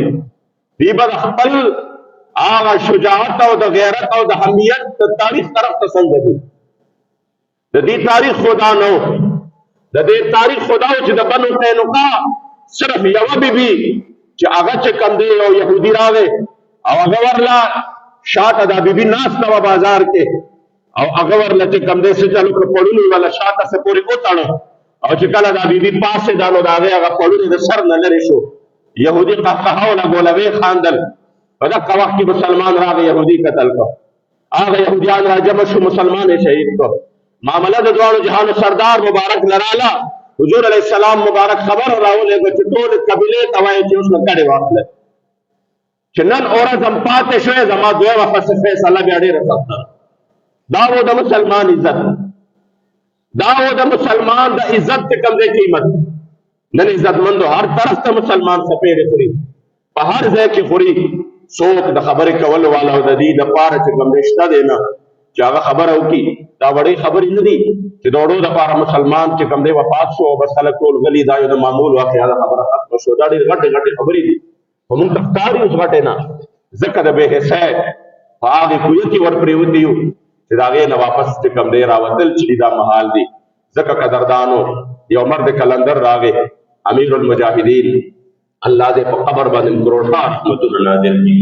دوی به د خپل هغه شجاعت او د غیرت او د حمیت د تاریخ طرف ته څنګه دي؟ د دې تاریخ خدا نه و. د دې تاریخ خدا و چې د بنو قینقاع صرف یوه بیبي چې هغه چې کوم دی یو یهودي راغی او هغه ورله شاته دا بیبي ناسته وه بازار کې او هغه ورله چې کوم دی څه چل وکړه پړوني والا شاته څه پورې وتړه او چې کله دا بیبي پاڅېده نو د هغې هغه پړوني د سر نه لرې شو. یهودي قهقهه ولګوله ویې خاندل. په دغه وخت کې مسلمان راغی یهودي قتل کړ. هغه یهودیان را جمع شو مسلمان یې شهید کړ. معامله د دواړو جهانو سردار مبارک لراله حضور علیه السلام مبارک خبر راولېږه چې ټولې قبیلې ته وایي چې اوس نو ګډې واخلئ چې نن ورځ هم پاتې شوې زما دویمه فیصله بیا ډېره سخته ده. دا و د مسلمان عزت، دا و د مسلمان د عزت چې کوم دی قیمت. نن عزتمندو هر طرف ته مسلمان څپېړې خوري، په هر ځای کې خوري. څوک د خبرې کولو والا او د دې دپاره چې کوم دی شته دی نه چې هغه خبره وکړي. دا وړې خبرې نه دي چې د وړو دپاره مسلمان چې کوم دی وفات شو او بس خلک ټول غلي دا یو د معمول واقعه ده، خبره ختمه شو. دا ډېرې غټې غټې خبرې دي خو موږ ته ښکاري اوس غټې نه، ځکه د بې حسۍ په هغې کویه کې ور پرېوتي یو چې د هغې نه واپس چې کوم دی راوتل چې دا محال دي. ځکه قدردانو یو مرد کلندر راغی امیر المجاهدین، الله دې په قبر باندې کروڑه رحمتونه نازل کړي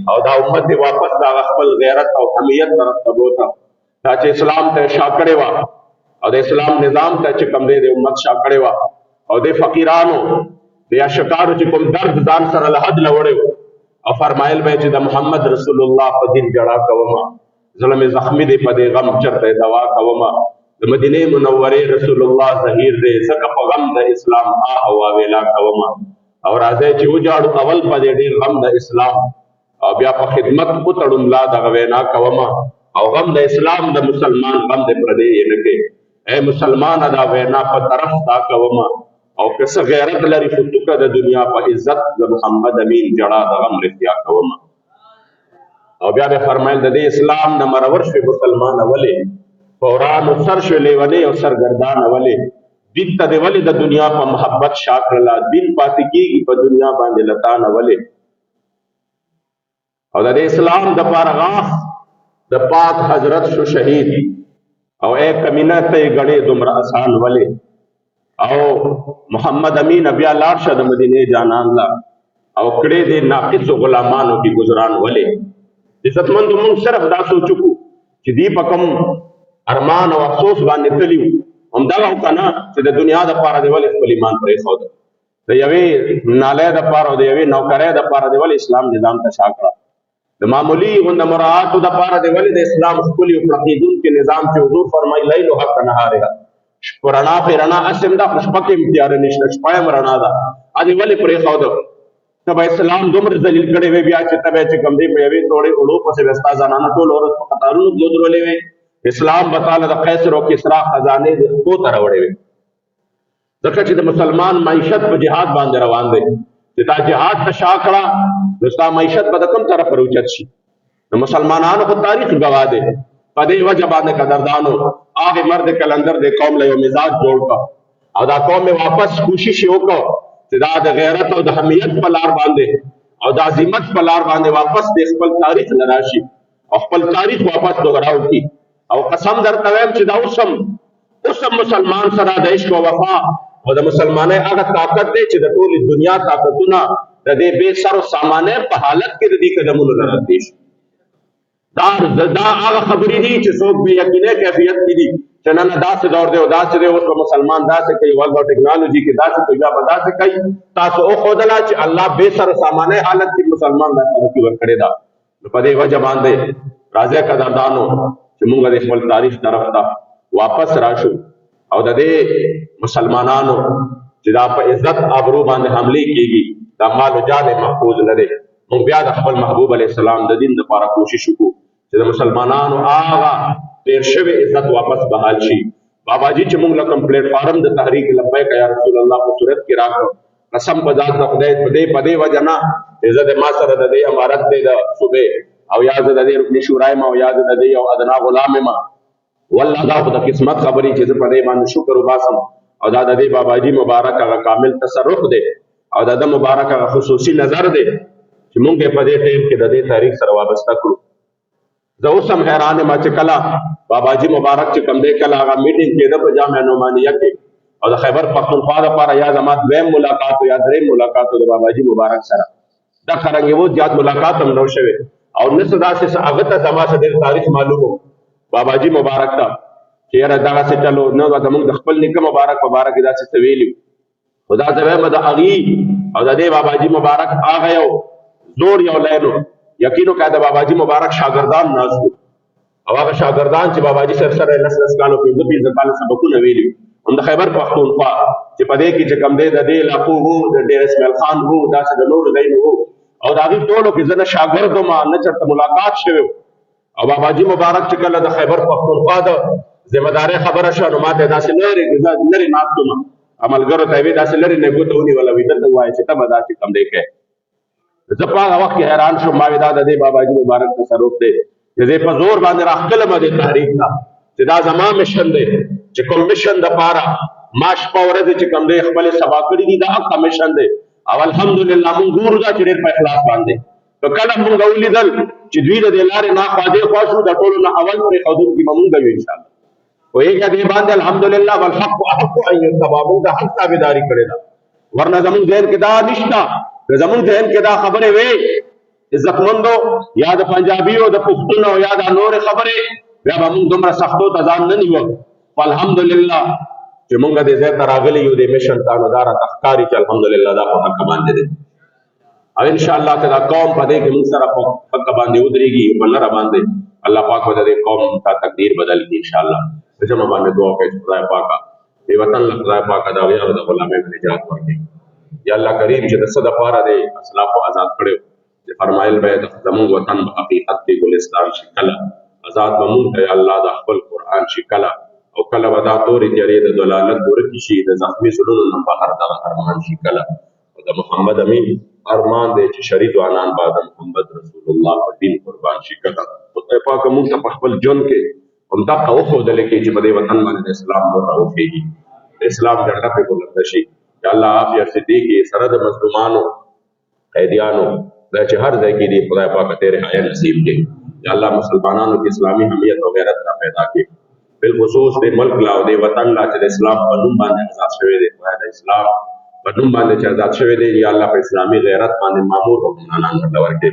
او دا امت دې واپس د هغه خپل غیرت او حمیت طرف ته بوته. دا چې اسلام ته شا کړې وه او د اسلام نظام ته چې کوم دی د امت شا کړې وه او د فقیرانو د عاشقانو چې کوم درد ځان سره له حد نه وړی و او فرمایل به چې د محمد رسول الله په دین جړا کومه، زړه مې زخمي دی په دې غم چرته دوا کومه. د مدینې منورې رسول الله ظهیر دی ځکه په غم د اسلام او واویلا کومه. او راځي چې وجاړو اول په دې ډېر غم د اسلام او بیا په خدمت وتړو ملا دغه وینا کومه. او غم د اسلام د مسلمان غم د پردې یې نه کې اے مسلمان دا وینا په طرف تا کومه. او که څه غیرت لري خو توکه د دنیا په عزت د محمد امین جړا د غم رښتیا کومه. او بیا به فرمایل د دې اسلام نه مرور شوی مسلمان ولې فوران سر شو لیونی او سرګردان ولې دین ته دی ولې د دنیا په محبت شاکړه دین پاتې کېږي په دنیا باندې لتان ولې. او د اسلام د پارغاخ د پاک حضرت شو شهید او اے کمینه ته غړې دومره آسان ولې. او محمد امین بیا لاړ شه د مدینه جانان لا او کړې دې ناقص غلامانو کې گزاران ولې. عزتمندو موږ صرف دا سوچو چې دی په کوم ارمان او افسوس باندې تلیو همدا وکنه چې د دنیا د پاره دی ولې خپل ایمان پرې خو د یوې نالې د پاره د یوې نوکرې د پاره دی ولې اسلام نظام ته شاکړه د معمولی غند مراعات د پاره دی ولې د اسلام خپل یو پرقیدون کې نظام چې حضور فرمایي لیل او حق نهاره پرانا پیرانا اسم دا خوشبکه امتیار نشته شپه مرنا دا ادي ولې پرې خو ده تبه اسلام دومره ذلیل کړي وي بیا چې تبه چې کم دی په یوې توړې اړو پسې وستا ځانانه ټول اورس په قطارونو ګذرولې وي. اسلام بتاله د قیصر او کسرا خزانه د خو تر وړې وي ځکه چې د مسلمان معیشت په جهاد باندې روان دی چې دا جهاد ته شاکړه نو معیشت په کوم طرف پروچت شي. د مسلمانانو په تاریخ گواه دی په دې وجه باندې قدردانو هغه مرد کلندر د قوم له مزاج جوړ کا او دا قوم واپس کوشش وکړه چې دا د غیرت او د حمیت په لار باندې او د عظمت په لار باندې واپس د خپل تاریخ لراشي او خپل تاریخ واپس دوغراو کی. او قسم درته وایم چې دا اوسم مسلمان سره د عشق او وفا او د مسلمانۍ هغه طاقت دی چې د ټولې دنیا طاقتونه د دې بې سر و سامانه په حالت کې د دې قدمونو لراتې شي. دا هغه خبرې دي چې څوک بې یقینه کیفیت کې دي چې نه داسې دور دی او داسې دی اوس به مسلمان داسې کوي ول به ټکنالوژي کې داسې کوي بیا به داسې کوي. تاسو وښودله چې الله بې سر و سامانه حالت کې مسلمان دا ترقي ورکړې ده. نو په دې وجه باندې راځئ قدردانو چې موږ د خپل تاریخ طرف ته واپس راشو او د دې مسلمانانو چې دا په عزت آبرو باندې حملې کېږي دا مال و جان محفوظ نه دی. موږ بیا د خپل محبوب علیه السلام د دین لپاره کوشش وکړو چې د مسلمانانو هغه تیر شوی عزت واپس بحال شي. بابا جی چې موږ له کوم پلیټ فارم د تحریک لبیک یا رسول الله په صورت کې راکړو، قسم په ذات د خدای په دې وجه نه زه د ما سره د دې امارت دی د صوبې او یا زه د دې رکن شورا یم او یا زه د دې یو ادنا غلام یم، والله دا خو د قسمت خبرې چې زه په دې باندې شکر وباسم او دا د دې بابا جي مبارک هغه کامل تصرف دی او دا د مبارک هغه خصوصي نظر دی چې موږ په دې ټیم کې د دې تاریخ سره وابسته کړو. زه اوس هم حیران یم چې کله بابا جي مبارک چې کوم دی کله هغه میټینګ کېده په جامع نعمانیه کې او د خیبر پښتونخوا دپاره یا زما دویم ملاقات یا دریم ملاقات د بابا جي مبارک سره دا څرنګه و زیات ملاقات هم نه شوی او نه څه داسې هغه ته زما څه ډېر تاریخ معلوم و بابا جي مبارک ته چې یاره دغسې چلو نه زموږ د خپل نیکه مبارک په باره کې داسې څه ویلي خو دا زه وایم د هغې او د دې بابا جي مبارک هغه یو زور یو لینو یقینو که د بابا جي مبارک شاګردان ناست وو او هغه شاګردان چې بابا جي صاحب سره لس کالو پنځه کاله سبقونه ویلي هم د خیبر پښتونخوا چې په دې کې چې کوم دی د دې علاقو وو د ډېر اسماعیل خان وو داسې د نورو ځایونو وو او د هغې ټولو کې زه نه شاګرد وم نه چېرته ملاقات شوی او بابا جي مبارک چې کله د خیبر پښتونخوا د ذمه دارۍ خبره شوه نو ما ته یې داسې لرې ناست وم عملګرو ته یې ویې داسې لرې نه ګوته ونیوله وایي دلته ووایه چې ته به دا چې کوم دی کوې. زه په هغه وخت کې حیران شوم ما وې دا د دې بابا جي مبارک تصرف دی چې زه په زور باندې راښکلم دې تحریک ته چې دا زما مشن دی چې کوم مشن دپاره ما شپه ورځې چې کوم دی خپلې سبا کړي دي دا هغه مشن دی او الحمدلله مونږ ګورو دا چې ډېر په اخلاص باندې نو کله مونږ ولیدل چې دوی د دې لارې ناخوا دېخوا شو د ټولو نه اول پرېښودونکي به مونږ یو انشاءالله پوهېږه دې باندې الحمدلله والحق احق ان یتبع مونږ د حق تابعداري کړې ده ورنه زمونږ ذهن کې دا نشته که زمونږ ذهن کې دا خبرې وې عزتمندو یا د پنجابیو د پښتون او یا د نورې خبرې بیا به مونږ دومره سختو ته ځان نه نیوه خو الحمدلله چې مونږ دې ځای ته راغلي یو دې مشن ته نو دا راته ښکاري چې الحمدلله دا په حقه باندې دی او انشاءالله که دا قوم په دې کې مونږ سره په حقه باندې ودرېږي په لره باندې الله پاک به د دې قوم ته تقدیر بدل کړي انشاءالله په جمع باندې دعا کوي چې خدای پاکه دې وطن له خدای پاکه د هغې د غلامیو نه نجات ورکړي یا الله کریم چې د څه دپاره دی اسلافو آزاد کړی چې فرمایل به زمونږ وطن په حقیقت کې ګلستان شي کله آزاد به مونږ ته الله د خپل قرآن شي کله او کله به دا تورې تیارې د ضلالت ورکې شي د زخمي زړونو نه بهر دغه ارمان شي کله او د محمد امین ارمان دی چې شرید وانان به د محمد رسول الله په دین قربان شي کله خدای پاک مونږ ته په خپل ژوند کې همدغه وښودلی کې چې په دې وطن باندې د اسلام نور راوخېږي د اسلام جنډه پرې بلنده شي یا الله عافیه صدیقي سره د مظلومانو قیدیانو دا چې هر ځای کې دي خدای پاک ته رعایت نصیب کړي یا الله مسلمانانو کې اسلامي حمیت او غیرت را پیدا کړي بالخصوص د ملک لا او د وطن لا چې د اسلام په نوم باندې آزاد شوی دی خدای د اسلام په نوم باندې چې آزاد شوی دی یا الله په اسلامي غیرت باندې مامور او حکمرانان ورته ورکړي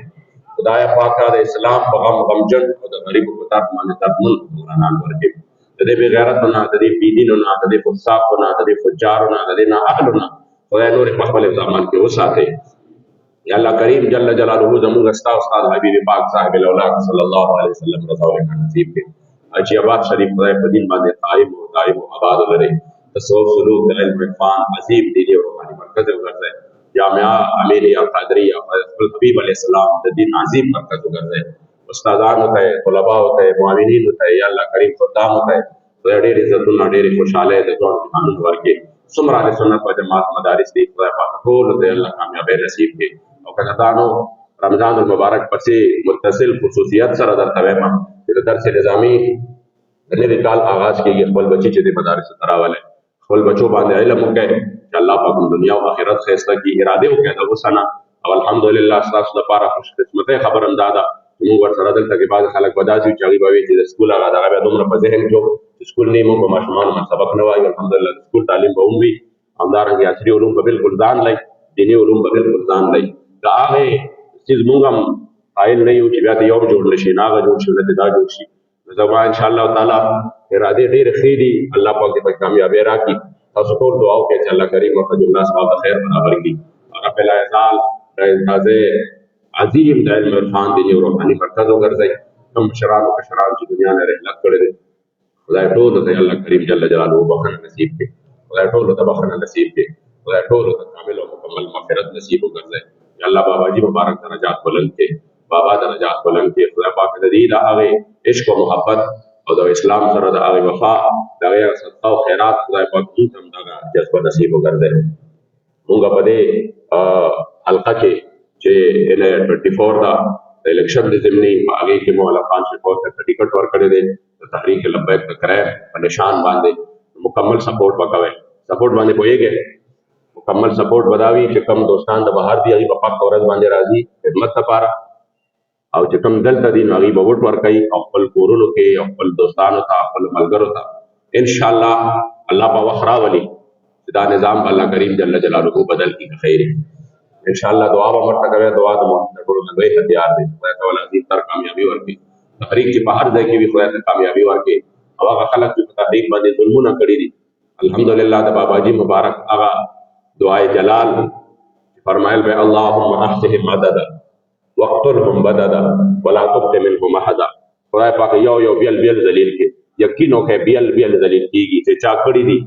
خدای پاک د اسلام په غمجن او د غریبو په طرف باندې دردمن حکمرانان ورکړي د دې بې غیرتو نه د دې بېدینو نه د دې فساقو نه د دې فجارو نه د دې نااهلو نه خدای نور په خپل زمان کې وساتي یا الله کریم جل جلاله زموږ ستا استاد حبیب پاک صاحب الاولاد صلی الله علیه وسلم رضا ولک نصیب کړي اجي آباد شریف خدای په دین باندې قائم او دائم او آباد لري تصوف سلوک د علم عرفان عظیم دیني او روحاني مرکز وګرځي جامعه امیریه قادریه خپل حبیب علیه السلام د دین عظیم مرکز وګرځي استادانو ته طلباء ته معاونین ته یا الله کریم خدام ته ډېر عزتونه ډېر خوشاله د ژوند قانون ورکړي څومره د سنت او جماعت مدارس دي خدای پاک ټول ته الله کامیابی نصیب کړي او کله رمضان المبارک پسې متصل خصوصیت سره درته وایم چې د درس نظامي د نوي کال آغاز کېږي خپل بچي چې د مدارسو ته راولئ خپل بچو باندې علم وکړئ چې الله پاک دنیا او آخرت ښایسته کړي ارادې وکړئ د اوسه نه او الحمدلله ستاسو دپاره خوشقسمتۍ خبر هم دا ده چې موږ ورسره دلته کې بعضې خلک به داسې وي چې هغوی به وایي چې د سکول هغه دغه بیا دومره په ذهن کې چې سکول نه موږ به ماشومانو باندې سبق نه وایو الحمدلله د سکول تعلیم به هم وي همدارنګې عصري علوم به بالکل ځان لئ دیني علوم به بالکل ځان لئ د هغې څیز موږ هم قایل نه یو چې بیا د یو جوړ نه شي نه هغه جوړ شي نه دا جوړ شي نو زما انشاءالله تعالی ارادې ډېرې ښې دي الله پاک دې پکې کامیابۍ راکړي تاسو ټول دعا وکړئ چې الله کریم ورته جمله اسباب د خیر برابر کړي رب العزال تازه عظیم د علم عرفان دیني او روحاني مرکز وګرځئ کوم مشران او کشران چې دنیا نه رحلت کړی دی خدای ټولو ته الله کریم جل جلاله بخښنه نصیب کړي خدای ټولو ته بخښنه نصیب کړي خدای ټولو ته کامل او مکمل مغفرت نصیب وګرځئ یا الله بابا جی مبارک درجات بلند کړي بابا درجات بلند کړي خدای پاک د دې د هغې عشق او محبت او د اسلام سره د هغې وفا د هغې صدقه او خیرات خدای پاک موږ ته هم دغه جذبه نصیب وګرځوي. موږ په دې حلقه کې چې 24 ده د الیکشن د ضمني په هغې کې مو خان شکور ته ټکټ ورکړی دی د تحریک لبیک د کرایب په نشان باندې مکمل سپورټ وکوئ. سپورټ باندې پوهېږئ، مکمل سپورټ به دا وي چې کوم دوستان د بهر دي هغوی په پاک ورځ باندې راځي خدمت لپاره، او چې کوم دلته دي نو هغوی به ووټ ورکوي او خپل کورونو کې او خپل دوستانو ته خپل ملګرو ته انشاءالله الله به وخت راولي چې دا نظام به الله کریم جل جلاله بدل کړي د خیر. انشاءالله دعا به مرته کوئ. دعا د محمد ټولو نه لوی هتیار دی. خدای تعالی عظیم تر کامیابي ورکړي. تحریک چې په هر ځای کې وي خدای ته کامیابي ورکړي. او هغه خلک چې په تحریک باندې ظلمونه کړي دي الحمدلله د باباجي مبارک هغه دعای جلال فرمایل به اللهم احسهم عددا واقتلهم بددا ولا تبق منهم احدا. خدای پاک یو یو بیل بیل ذلیل کې یقین وکړئ بیل بیل ذلیل کېږي چې چا کړي دي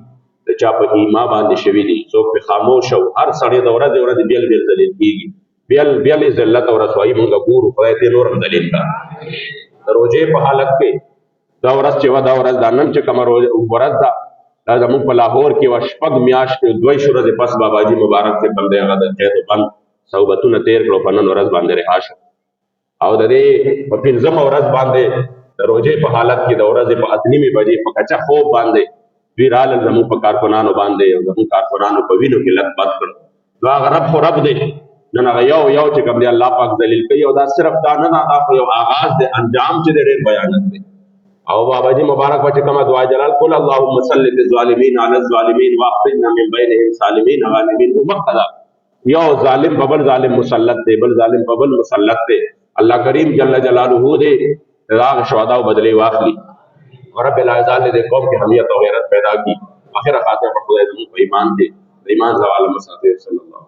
د چا په ایما باندې شوي دي څوک پې خاموش او هر سړی د ورځې ورځې بیل بیل ذلیل کېږي. بیل بیل ذلت او رسوایي مونږ ګورو. خدای دې نور هم ذلیل کړه. د روژې په حالت کې دا ورځ چې وه دا ورځ دا نن چې کومه ورځ ده دا زموږ په لاهور کې وه 6 میاشتې 2 ورځې پس باباجي مبارک چې کوم دی هغه د قید و بند صحبتونه تېر کړو په نن ورځ باندې رها شو. او د دې په 15مه ورځ باندې د روژې په حالت کې د ورځې په 8:30 بجې په کچه خوب باندې دوی رالل زموږ په کارکنانو باندې او زموږ کارکنانو په وینو کې لت بد کړ. نو هغه رب خو رب دی، نن هغه یو یو چې کوم دی الله پاک ذلیل کوي. او دا صرف دا نه ده، دا خو یو آغاز دی، انجام چې دی ډېر بیانت دی. او باباجي مبارک به چې کومه دعا جلال قل اللهم سلط الظالمین علی الظالمین واخرجنا من بینهم سالمین غانمین ومقته ده. یو ظالم په بل ظالم مسلط دی، بل ظالم په بل مسلط دی. الله کریم جل جلاله دې د هغه شهداو بدلې واخلي او رب العزت دې قوم کې حمیت او غیرت پیدا کړي. آخر خاتمه په خدای زموږ په ایمان دی، د ایمان زوال مساتې صلی الله